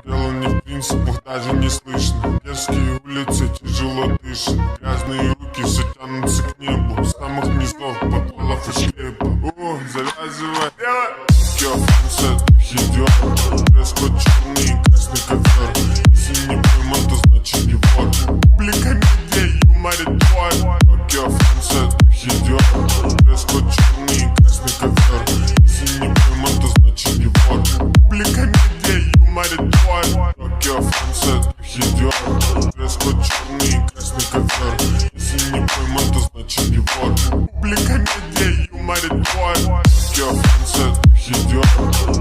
Дело не в принципах, даже не слышно. Дерзкие улицы, тяжело дышат. Грязные руки все тянутся к небу. С самых низов подвалов и склепа. О, завязывай. Танцет идет. Дресс-код черный и красный ковер. Если не пойман, то значит не вор. Публика медиа, юморит твой. Танцет идет. Дресс-код черный и красный ковер. Если не пойман, то значит не вор. Публика медиа, юморит твой. Танцет идет. Дресс-код черный и красный ковер. Если не пойман, то значит не вор. Публика медиа, юморит твой. Танцет идет.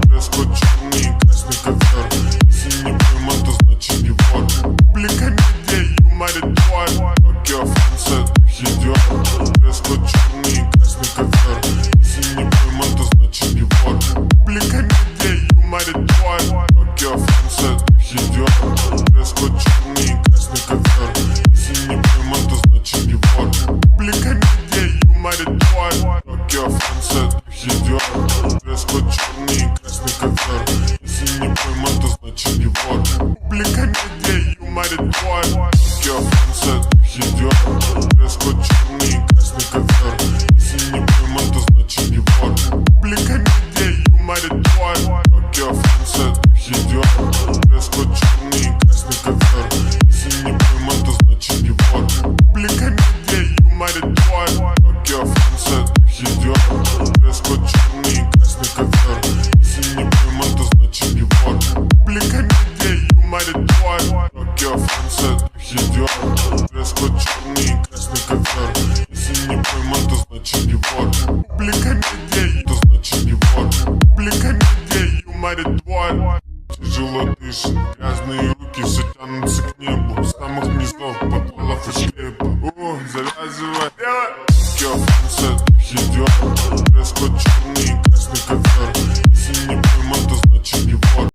Дресс-код черный и красный ковер. Если не пойман, то значит не вор. Публика медиа, юморит твой. Танцет идет. Дресс-код черный и красный ковер. Если не пойман, то значит не вор. Публика медиа, юморит твой. Танцет идет. Дресс-код черный и красный ковер. Если не пойман, то значит не вор. Публика медиа, юморит твой. Танцет идет. Дресс-код черный и красный ковер. Если не пойман, то значит не вор. Публика медиа, юморит твой. Танцет идет. Дресс-код черный и красный ковер. Если не пойман, то значит не вор. Публика медиа, юморит твой. Танцет идет. Дресс-код черный и красный ковер. Если не пойман, то значит не вор. Публика медиа, юморит твой. Танцет идет. Дресс-код черный и красный ковер. Если не пойман, то значит не вор. Публика медиа, юморит твой. Танцет идет. Дресс-код черный и красный ковер. Если не пойман, то значит не вор. Публика медиа, то значит не вор. Публика медиа, юморит твой. Тяжело дышит, грязные руки все тянутся к небу. С самых низов подвалов и склепа. О, завязывай. Танцет идет. Дресс-код